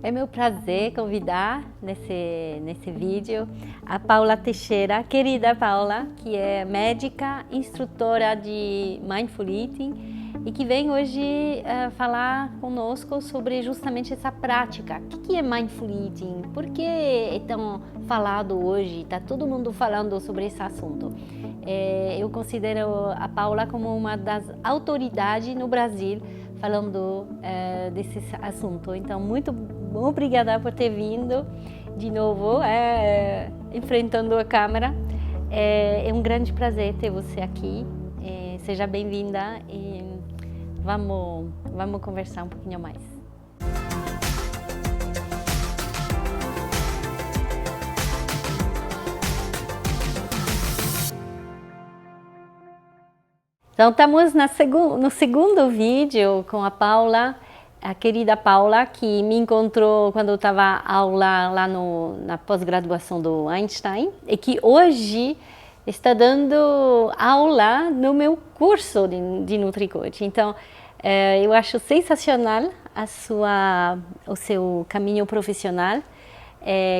É meu prazer convidar nesse vídeo a Paula Teixeira, querida Paula, que é médica, instrutora de Mindful Eating e que vem hoje falar conosco sobre justamente essa prática. O que é Mindful Eating? Por que é tão falado hoje? Está todo mundo falando sobre esse assunto. Eu considero a Paula como uma das autoridades no Brasil falando desse assunto. Então, muito obrigada por ter vindo de novo, enfrentando a câmera. É um grande prazer ter você aqui. Seja bem-vinda e vamos conversar um pouquinho mais. Então, estamos no segundo vídeo com a Paula, a querida Paula, que me encontrou quando eu estava aula lá na pós-graduação do Einstein e que hoje está dando aula no meu curso de NutriCoach. Então, eu acho sensacional o seu caminho profissional.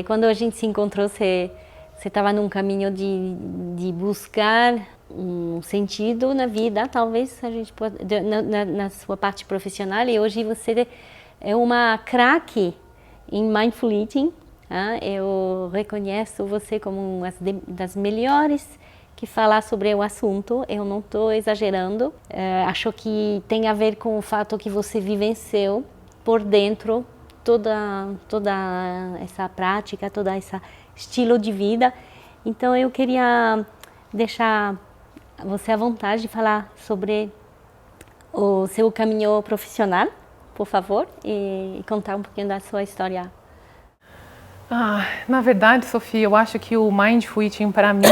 Quando a gente se encontrou, você estava num caminho de buscar um sentido na vida, talvez a gente pode, na sua parte profissional, e hoje você é uma craque em Mindful Eating. Eu reconheço você como uma das melhores que falar sobre o assunto. Eu não estou exagerando, acho que tem a ver com o fato que você vivenciou por dentro toda essa prática, todo esse estilo de vida. Então eu queria deixar você à vontade de falar sobre o seu caminho profissional, por favor, e contar um pouquinho da sua história. Na verdade, Sofia, eu acho que o Mindful Eating para mim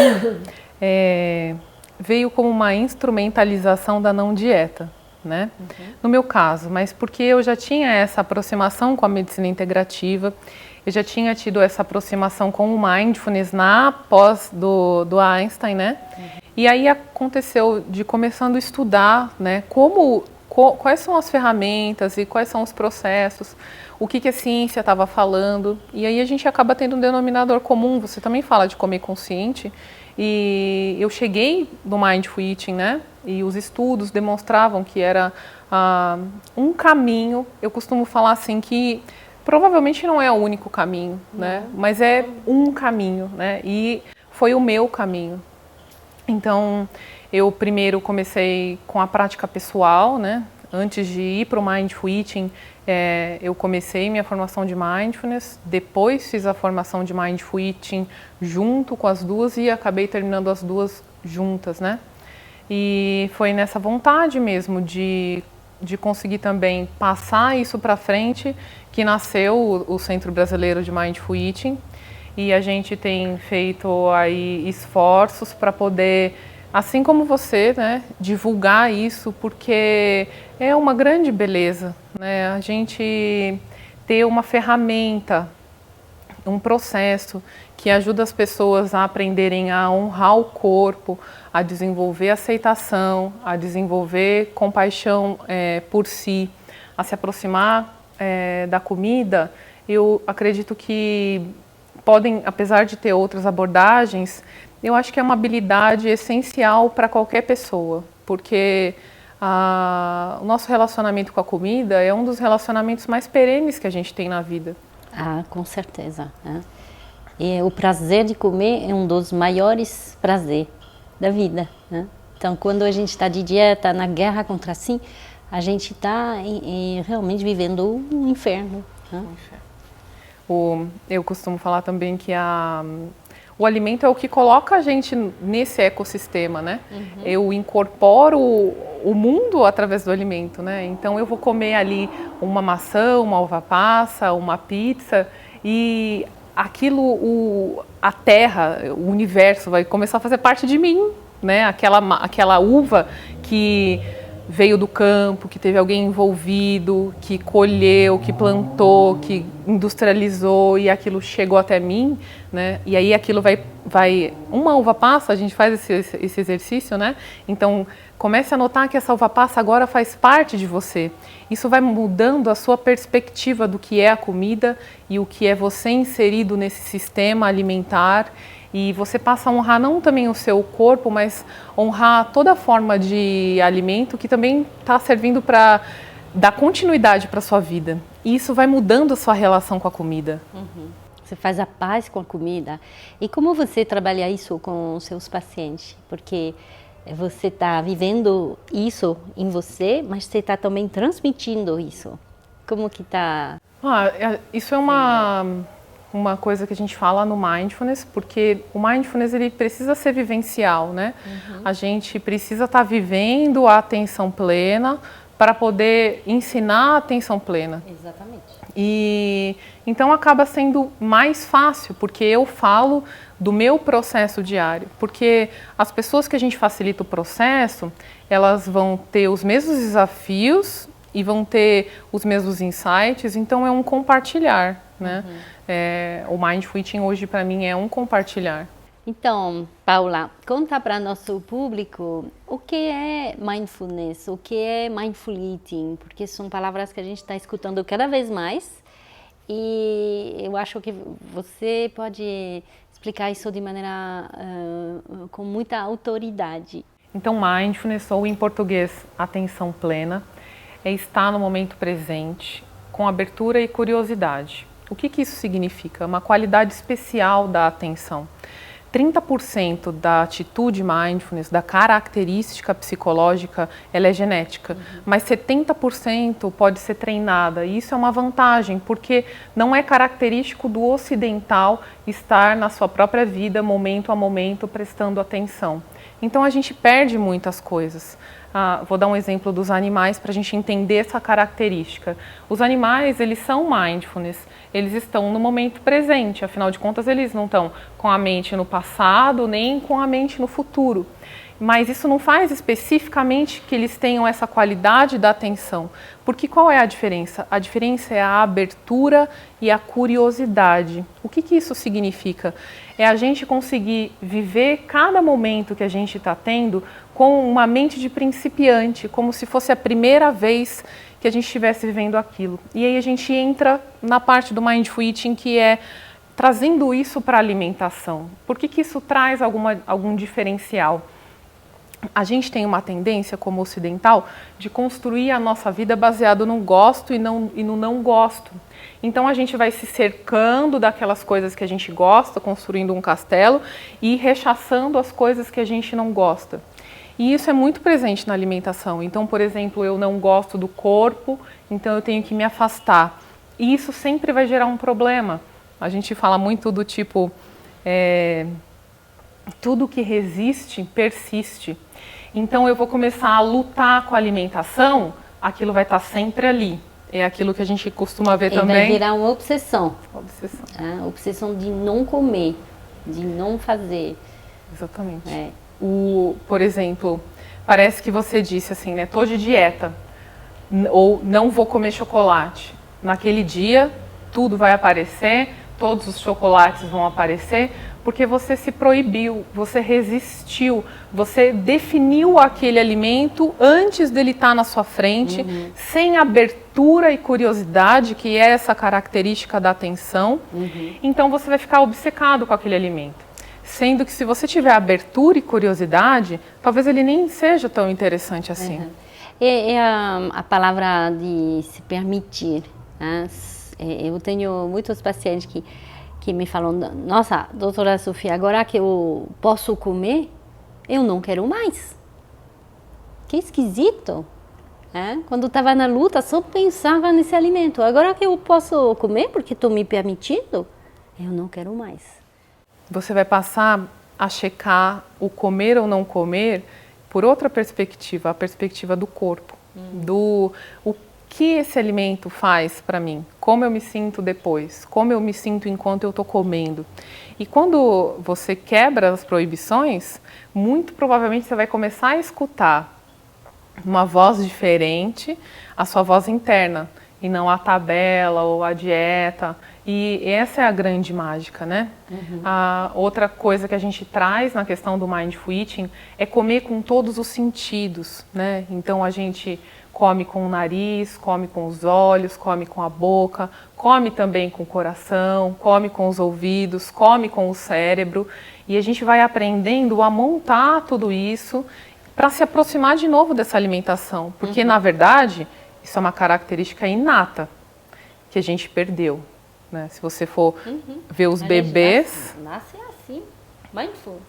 veio como uma instrumentalização da não dieta, né? No meu caso, mas porque eu já tinha essa aproximação com a medicina integrativa, eu já tinha tido essa aproximação com o Mindfulness na pós do Einstein, né? E aí aconteceu de começando a estudar, né, quais são as ferramentas e quais são os processos, o que a ciência estava falando. E aí a gente acaba tendo um denominador comum. Você também fala de comer consciente. E eu cheguei no Mindful Eating, né? E os estudos demonstravam que era um caminho. Eu costumo falar assim que provavelmente não é o único caminho, né? Mas é um caminho, né? E foi o meu caminho. Então, eu primeiro comecei com a prática pessoal, né? Antes de ir para o Mindful Eating, eu comecei minha formação de Mindfulness, depois fiz a formação de Mindful Eating junto com as duas e acabei terminando as duas juntas, né? E foi nessa vontade mesmo de conseguir também passar isso para frente que nasceu o Centro Brasileiro de Mindful Eating. E a gente tem feito aí esforços para poder, assim como você, né, divulgar isso, porque é uma grande beleza, né, a gente ter uma ferramenta, um processo que ajuda as pessoas a aprenderem a honrar o corpo, a desenvolver aceitação, a desenvolver compaixão por si, a se aproximar da comida. Eu acredito que podem, apesar de ter outras abordagens, eu acho que é uma habilidade essencial para qualquer pessoa, porque o nosso relacionamento com a comida é um dos relacionamentos mais perenes que a gente tem na vida. Com certeza. E o prazer de comer é um dos maiores prazeres da vida. Então, quando a gente está de dieta, na guerra contra si, a gente está realmente vivendo um inferno. Um inferno. Eu costumo falar também que o alimento é o que coloca a gente nesse ecossistema, né? Eu incorporo o mundo através do alimento, né? Então eu vou comer ali uma maçã, uma uva passa, uma pizza e aquilo, a terra, o universo vai começar a fazer parte de mim, né? Aquela uva que veio do campo, que teve alguém envolvido, que colheu, que plantou, que industrializou e aquilo chegou até mim, né? E aí aquilo vai uma uva passa, a gente faz esse exercício, né? Então comece a notar que essa uva passa agora faz parte de você. Isso vai mudando a sua perspectiva do que é a comida e o que é você inserido nesse sistema alimentar. E você passa a honrar não também o seu corpo, mas honrar toda forma de alimento que também está servindo para dar continuidade para a sua vida. E isso vai mudando a sua relação com a comida. Uhum. Você faz a paz com a comida. E como você trabalha isso com os seus pacientes? Porque você está vivendo isso em você, mas você está também transmitindo isso. Como que está? Isso é uma coisa que a gente fala no Mindfulness, porque o Mindfulness ele precisa ser vivencial, né? Uhum. A gente precisa estar vivendo a atenção plena para poder ensinar a atenção plena. Exatamente. E então acaba sendo mais fácil, porque eu falo do meu processo diário, porque as pessoas que a gente facilita o processo, elas vão ter os mesmos desafios e vão ter os mesmos insights, então é um compartilhar, né? Uhum. O Mindful Eating hoje para mim é um compartilhar. Então, Paula, conta para nosso público o que é mindfulness, o que é mindful eating, porque são palavras que a gente está escutando cada vez mais e eu acho que você pode explicar isso de maneira com muita autoridade. Então, mindfulness, ou em português, atenção plena, é estar no momento presente, com abertura e curiosidade. O que isso significa? Uma qualidade especial da atenção. 30% da atitude mindfulness, da característica psicológica, ela é genética, mas 70% pode ser treinada. E isso é uma vantagem, porque não é característico do ocidental estar na sua própria vida, momento a momento, prestando atenção. Então a gente perde muitas coisas. Vou dar um exemplo dos animais para a gente entender essa característica. Os animais, eles são mindfulness, eles estão no momento presente, afinal de contas eles não estão com a mente no passado nem com a mente no futuro. Mas isso não faz especificamente que eles tenham essa qualidade da atenção. Porque qual é a diferença? A diferença é a abertura e a curiosidade. O que isso significa? É a gente conseguir viver cada momento que a gente está tendo com uma mente de principiante, como se fosse a primeira vez que a gente estivesse vivendo aquilo. E aí a gente entra na parte do Mindful Eating, que é trazendo isso para a alimentação. Por que isso traz algum diferencial? A gente tem uma tendência, como ocidental, de construir a nossa vida baseado no gosto e no não gosto. Então a gente vai se cercando daquelas coisas que a gente gosta, construindo um castelo e rechaçando as coisas que a gente não gosta. E isso é muito presente na alimentação. Então, por exemplo, eu não gosto do corpo, então eu tenho que me afastar. E isso sempre vai gerar um problema. A gente fala muito do tipo, tudo que resiste, persiste. Então eu vou começar a lutar com a alimentação, aquilo vai estar sempre ali. É aquilo que a gente costuma ver também. Vai virar uma obsessão. Obsessão. Obsessão de não comer, de não fazer. Exatamente. Por exemplo, parece que você disse assim, né? Tô de dieta, ou não vou comer chocolate. Naquele dia, tudo vai aparecer, todos os chocolates vão aparecer, porque você se proibiu, você resistiu, você definiu aquele alimento antes dele estar na sua frente, sem abertura e curiosidade, que é essa característica da atenção. Então você vai ficar obcecado com aquele alimento. Sendo que se você tiver abertura e curiosidade, talvez ele nem seja tão interessante assim. É a palavra de se permitir. Né? Eu tenho muitos pacientes que me falam, nossa, doutora Sofia, agora que eu posso comer, eu não quero mais. Que esquisito. Quando estava na luta, só pensava nesse alimento. Agora que eu posso comer, porque estou me permitindo, eu não quero mais. Você vai passar a checar o comer ou não comer por outra perspectiva, a perspectiva do corpo, o que esse alimento faz para mim, como eu me sinto depois, como eu me sinto enquanto eu estou comendo. E quando você quebra as proibições, muito provavelmente você vai começar a escutar uma voz diferente, a sua voz interna, e não a tabela ou a dieta. E essa é a grande mágica, né? A outra coisa que a gente traz na questão do Mindful Eating é comer com todos os sentidos, né? Então a gente come com o nariz, come com os olhos, come com a boca, come também com o coração, come com os ouvidos, come com o cérebro. E a gente vai aprendendo a montar tudo isso para se aproximar de novo dessa alimentação. Porque, na verdade, isso é uma característica inata que a gente perdeu, né? Se você for ver os bebês... Nasce assim, mindful.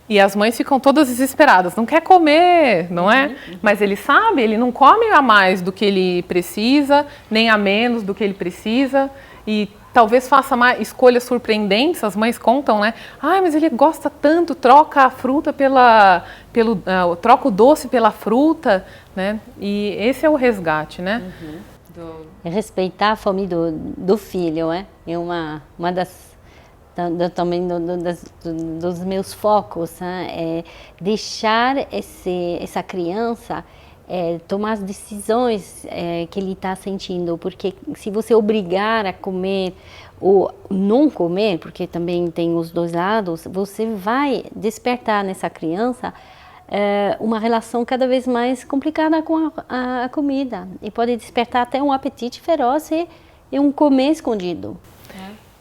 E as mães ficam todas desesperadas, não quer comer, não é? Mas ele sabe, ele não come a mais do que ele precisa, nem a menos do que ele precisa. E talvez faça escolhas surpreendentes, as mães contam, né? Ai, mas ele gosta tanto, troca a fruta troca o doce pela fruta, né? E esse é o resgate, né? Respeitar a fome do filho, é uma das também dos meus focos, né? É deixar essa criança tomar as decisões que ele está sentindo, porque se você obrigar a comer ou não comer, porque também tem os dois lados, você vai despertar nessa criança uma relação cada vez mais complicada com a comida, e pode despertar até um apetite feroz e um comer escondido.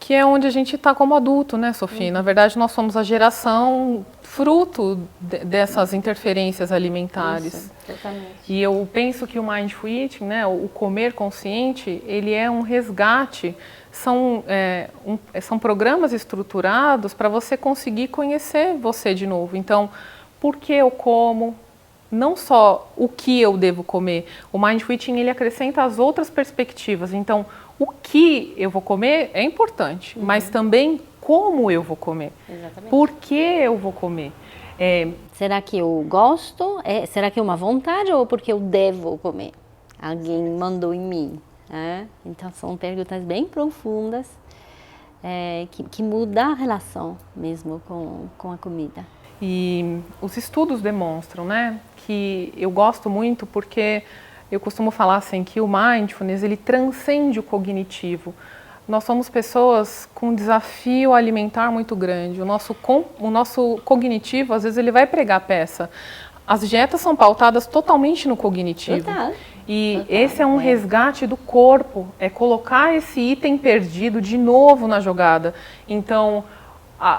Que é onde a gente está como adulto, né, Sofia? Na verdade, nós somos a geração fruto dessas interferências alimentares. Isso, totalmente. E eu penso que o Mindful Eating, né, o comer consciente, ele é um resgate, são programas estruturados para você conseguir conhecer você de novo. Então, por que eu como? Não só o que eu devo comer. O Mindful Eating, ele acrescenta as outras perspectivas. Então, o que eu vou comer é importante, mas também como eu vou comer. Exatamente. Por que eu vou comer? Será que eu gosto? Será que é uma vontade ou porque eu devo comer? Alguém mandou em mim. Então são perguntas bem profundas que mudam a relação mesmo com a comida. E os estudos demonstram, né, que eu gosto muito porque eu costumo falar assim que o mindfulness ele transcende o cognitivo. Nós somos pessoas com um desafio alimentar muito grande. O nosso cognitivo, às vezes, ele vai pregar peça. As dietas são pautadas totalmente no cognitivo. Total. E esse é um resgate do corpo, é colocar esse item perdido de novo na jogada. Então,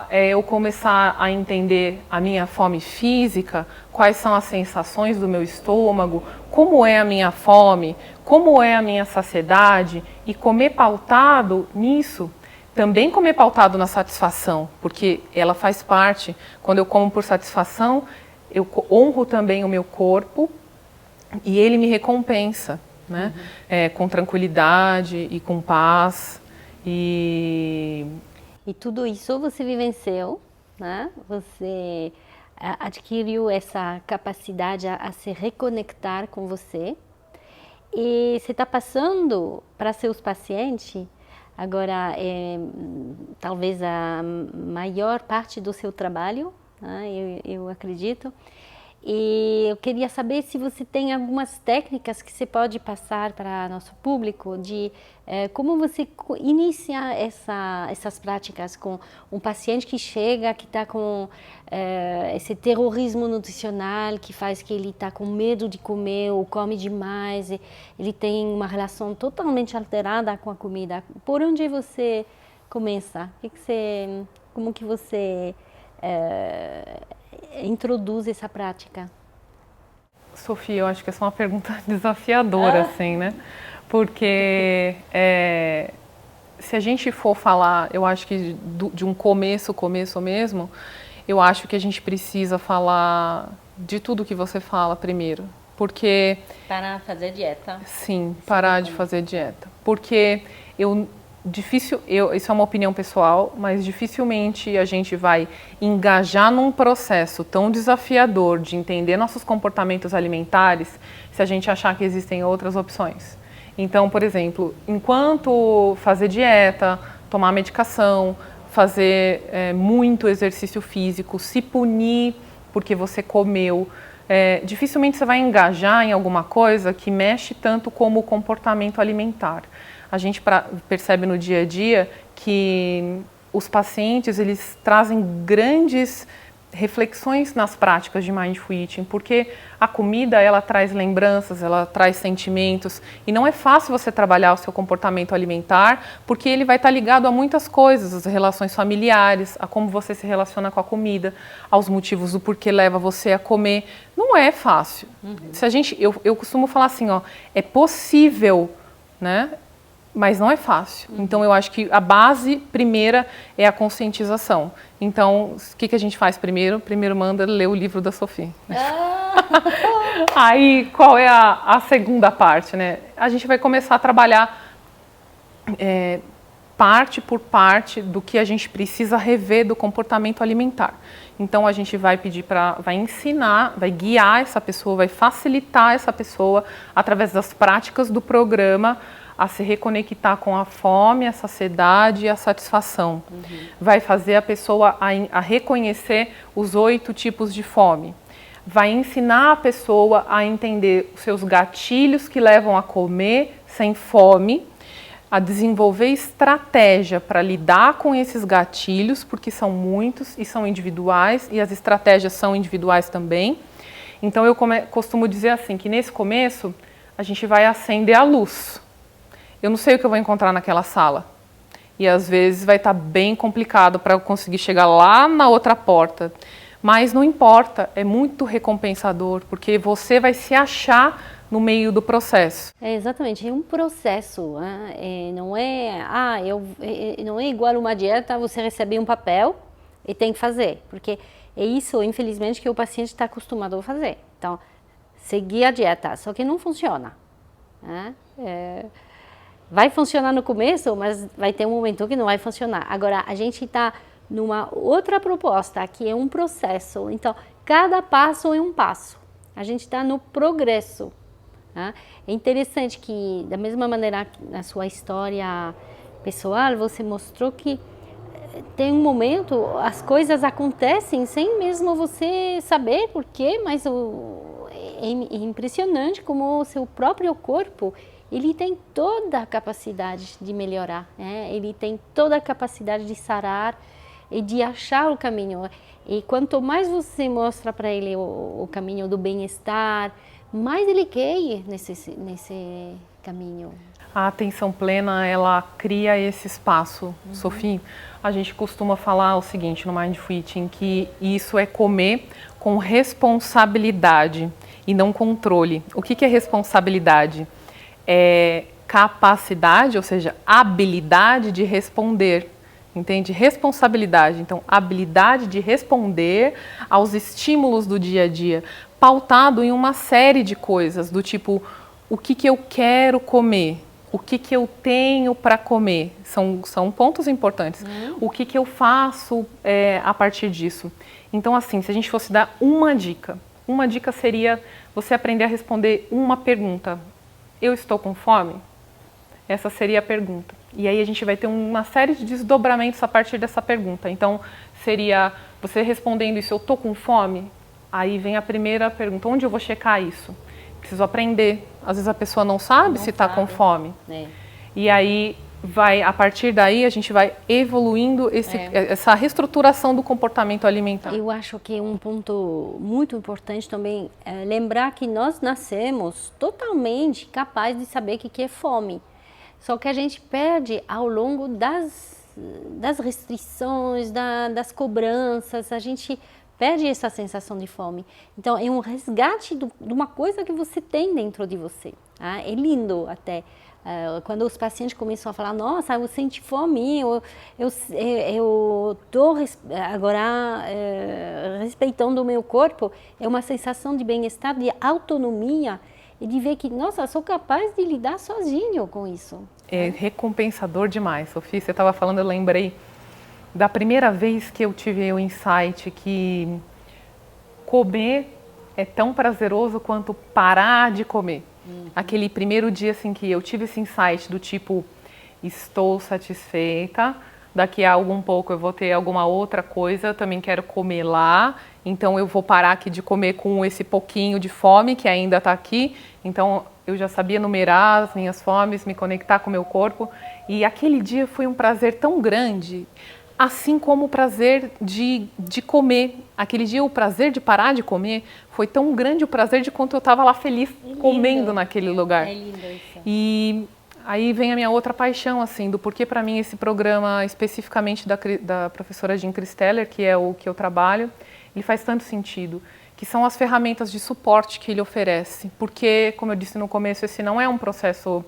eu começar a entender a minha fome física, quais são as sensações do meu estômago, como é a minha fome, como é a minha saciedade, e comer pautado nisso, também comer pautado na satisfação, porque ela faz parte. Quando eu como por satisfação, eu honro também o meu corpo e ele me recompensa, né? Com tranquilidade e com paz. E tudo isso você vivenciou, né? Você adquiriu essa capacidade a se reconectar com você. E você está passando para seus pacientes, agora, talvez a maior parte do seu trabalho, né? Eu acredito. E eu queria saber se você tem algumas técnicas que você pode passar para nosso público de como você inicia essas práticas com um paciente que chega, que está com esse terrorismo nutricional, que faz que ele está com medo de comer ou come demais, ele tem uma relação totalmente alterada com a comida. Por onde você começa? Como que você introduz essa prática? Sofia, eu acho que essa é uma pergunta desafiadora, assim, né? Porque se a gente for falar, eu acho que de um começo mesmo, eu acho que a gente precisa falar de tudo que você fala primeiro. Porque... Para fazer dieta. Sim, parar de fazer dieta. Porque isso é uma opinião pessoal, mas dificilmente a gente vai engajar num processo tão desafiador de entender nossos comportamentos alimentares se a gente achar que existem outras opções. Então, por exemplo, enquanto fazer dieta, tomar medicação, fazer muito exercício físico, se punir porque você comeu, dificilmente você vai engajar em alguma coisa que mexe tanto como o comportamento alimentar. A gente percebe no dia a dia que os pacientes, eles trazem grandes reflexões nas práticas de Mindful Eating, porque a comida, ela traz lembranças, ela traz sentimentos, e não é fácil você trabalhar o seu comportamento alimentar, porque ele vai estar ligado a muitas coisas, as relações familiares, a como você se relaciona com a comida, aos motivos do porquê leva você a comer. Não é fácil. Se a gente, eu costumo falar assim, ó, é possível, né? Mas não é fácil. Então, eu acho que a base primeira é a conscientização. Então, o que a gente faz primeiro? Primeiro manda ler o livro da Sophie. Aí, qual é a segunda parte, né? A gente vai começar a trabalhar parte por parte do que a gente precisa rever do comportamento alimentar. Então, a gente vai pedir vai ensinar, vai guiar essa pessoa, vai facilitar essa pessoa através das práticas do programa a se reconectar com a fome, a saciedade e a satisfação. Vai fazer a pessoa a reconhecer os 8 tipos de fome. Vai ensinar a pessoa a entender os seus gatilhos que levam a comer sem fome, a desenvolver estratégia para lidar com esses gatilhos, porque são muitos e são individuais, e as estratégias são individuais também. Então, eu costumo dizer assim, que nesse começo, a gente vai acender a luz. Eu não sei o que eu vou encontrar naquela sala. E às vezes vai estar bem complicado para eu conseguir chegar lá na outra porta. Mas não importa, é muito recompensador, porque você vai se achar no meio do processo. Exatamente, é um processo. Não é igual uma dieta, você recebe um papel e tem que fazer. Porque é isso, infelizmente, que o paciente está acostumado a fazer. Então, seguir a dieta, só que não funciona. Vai funcionar no começo, mas vai ter um momento que não vai funcionar. Agora, a gente está numa outra proposta, que é um processo. Então, cada passo é um passo. A gente está no progresso. É interessante que, da mesma maneira, na sua história pessoal, você mostrou que tem um momento, as coisas acontecem sem mesmo você saber por quê, mas é impressionante como o seu próprio corpo, ele tem toda a capacidade de melhorar, ele tem toda a capacidade de sarar e de achar o caminho. E quanto mais você mostra para ele o caminho do bem-estar, mais ele quer ir nesse caminho. A atenção plena, ela cria esse espaço, Sophie. A gente costuma falar o seguinte no Mindful Eating, que isso é comer com responsabilidade e não controle. O que é responsabilidade? É capacidade, ou seja, habilidade de responder, entende? Responsabilidade, então, habilidade de responder aos estímulos do dia a dia, pautado em uma série de coisas, do tipo, o que eu quero comer, o que eu tenho para comer, são pontos importantes, o que eu faço a partir disso. Então, assim, se a gente fosse dar uma dica seria você aprender a responder uma pergunta. Eu estou com fome? Essa seria a pergunta. E aí a gente vai ter uma série de desdobramentos a partir dessa pergunta. Então, seria você respondendo isso, eu estou com fome? Aí vem a primeira pergunta, onde eu vou checar isso? Preciso aprender. Às vezes a pessoa não sabe se está com fome. E aí, a partir daí, a gente vai evoluindo essa reestruturação do comportamento alimentar. Eu acho que um ponto muito importante também é lembrar que nós nascemos totalmente capazes de saber o que é fome. Só que a gente perde ao longo das restrições, das cobranças, a gente perde essa sensação de fome. Então, é um resgate de uma coisa que você tem dentro de você. É lindo até. Quando os pacientes começam a falar, nossa, eu senti fome, eu estou agora respeitando o meu corpo, é uma sensação de bem-estar, de autonomia e de ver que, nossa, sou capaz de lidar sozinho com isso. É recompensador demais, Sophie. Você estava falando, eu lembrei da primeira vez que eu tive o insight que comer é tão prazeroso quanto parar de comer. Aquele primeiro dia assim que eu tive esse insight do tipo, estou satisfeita, daqui a algum pouco eu vou ter alguma outra coisa, eu também quero comer lá, então eu vou parar aqui de comer com esse pouquinho de fome que ainda está aqui, então eu já sabia numerar as minhas fomes, me conectar com o meu corpo, e aquele dia foi um prazer tão grande, assim como o prazer de comer. Aquele dia o prazer de parar de comer foi tão grande o prazer de quanto eu estava lá feliz comendo naquele lugar. É lindo isso. E aí vem a minha outra paixão, assim, do porquê para mim esse programa especificamente da professora Jean Christeller, que é o que eu trabalho, ele faz tanto sentido, que são as ferramentas de suporte que ele oferece. Porque, como eu disse no começo, esse não é um processo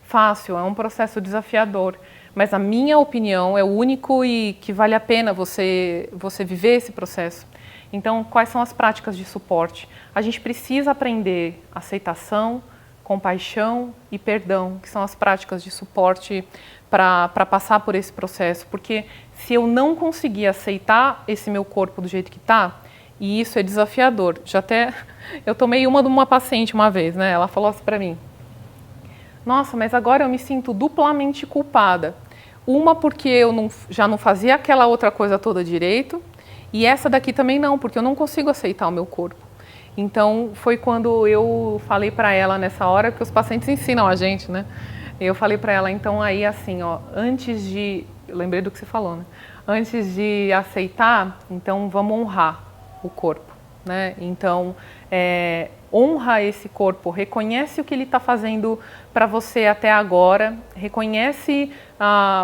fácil, é um processo desafiador. Mas a minha opinião é o único e que vale a pena você viver esse processo. Então, quais são as práticas de suporte? A gente precisa aprender aceitação, compaixão e perdão, que são as práticas de suporte para passar por esse processo. Porque se eu não conseguir aceitar esse meu corpo do jeito que está, e isso é desafiador. Eu tomei uma de uma paciente uma vez, né? Ela falou assim para mim: nossa, mas agora eu me sinto duplamente culpada. Uma porque eu já não fazia aquela outra coisa toda direito, e essa daqui também não, porque eu não consigo aceitar o meu corpo. Então, foi quando eu falei para ela nessa hora, que os pacientes ensinam a gente, né? Eu falei para ela, então aí assim, ó, eu lembrei do que você falou, né? Antes de aceitar, então vamos honrar o corpo, né? Então, honra esse corpo, reconhece o que ele está fazendo para você até agora, reconhece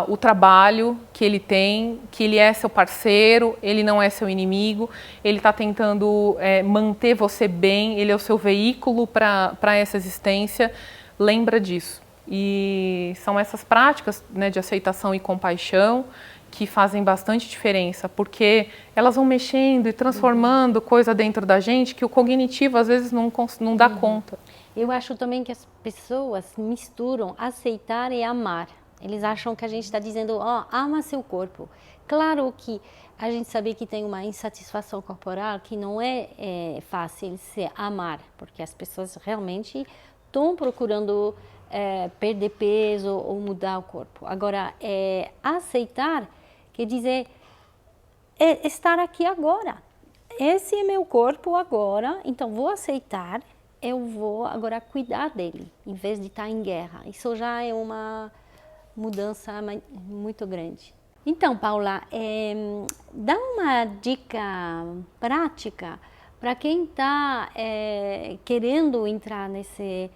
o trabalho que ele tem, que ele é seu parceiro, ele não é seu inimigo, ele está tentando manter você bem, ele é o seu veículo para essa existência, lembra disso. E são essas práticas, né, de aceitação e compaixão que fazem bastante diferença, porque elas vão mexendo e transformando coisa dentro da gente que o cognitivo às vezes não dá conta. Eu acho também que as pessoas misturam aceitar e amar. Eles acham que a gente está dizendo, ama seu corpo. Claro que a gente sabe que tem uma insatisfação corporal que não é fácil se amar, porque as pessoas realmente estão procurando perder peso ou mudar o corpo. Agora, aceitar quer dizer estar aqui agora. Esse é meu corpo agora, então vou aceitar, eu vou agora cuidar dele, em vez de estar em guerra. Isso já é uma mudança muito grande. Então, Paula, dá uma dica prática para quem está querendo entrar nesse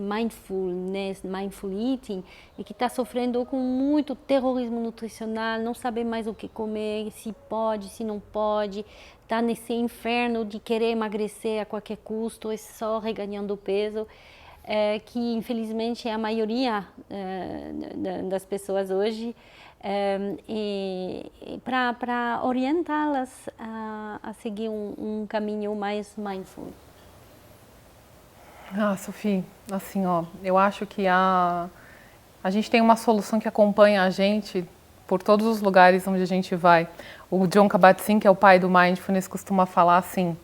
mindful eating e que está sofrendo com muito terrorismo nutricional, não sabe mais o que comer, se pode, se não pode, está nesse inferno de querer emagrecer a qualquer custo, é só reganhando peso, que infelizmente é a maioria das pessoas hoje, e para orientá-las a seguir um caminho mais mindful. Sophie, assim, eu acho que a gente tem uma solução que acompanha a gente por todos os lugares onde a gente vai. O Jon Kabat-Zinn, que é o pai do Mindfulness, costuma falar assim,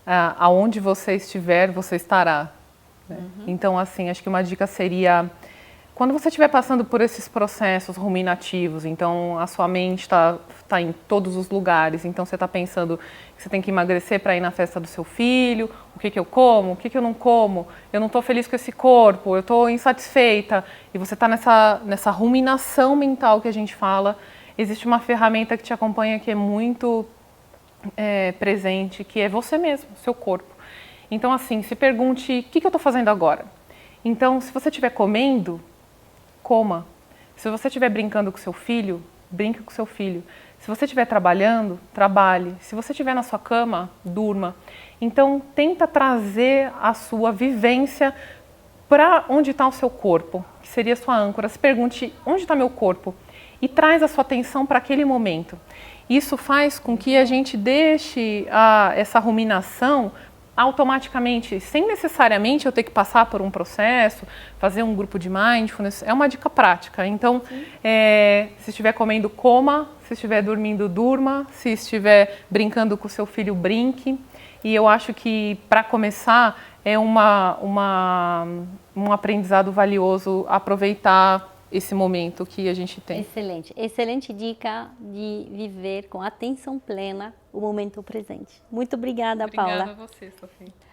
aonde você estiver, você estará. Né? Então, assim, acho que uma dica seria, quando você estiver passando por esses processos ruminativos, então a sua mente está em todos os lugares, então você está pensando que você tem que emagrecer para ir na festa do seu filho, o que eu como, o que eu não como, eu não estou feliz com esse corpo, eu estou insatisfeita, e você está nessa ruminação mental que a gente fala, existe uma ferramenta que te acompanha que é muito presente, que é você mesmo, seu corpo. Então, assim, se pergunte, o que eu estou fazendo agora? Então, se você estiver comendo, coma. Se você estiver brincando com seu filho, brinque com seu filho. Se você estiver trabalhando, trabalhe. Se você estiver na sua cama, durma. Então, tenta trazer a sua vivência para onde está o seu corpo, que seria a sua âncora. Se pergunte, onde está meu corpo? E traz a sua atenção para aquele momento. Isso faz com que a gente deixe essa ruminação automaticamente, sem necessariamente eu ter que passar por um processo, fazer um grupo de mindfulness, é uma dica prática. Então, se estiver comendo, coma, se estiver dormindo, durma, se estiver brincando com seu filho, brinque. E eu acho que, para começar, é um aprendizado valioso aproveitar esse momento que a gente tem. Excelente. Excelente dica de viver com atenção plena o momento presente. Muito obrigada, Paula. Obrigada a você, Sofia.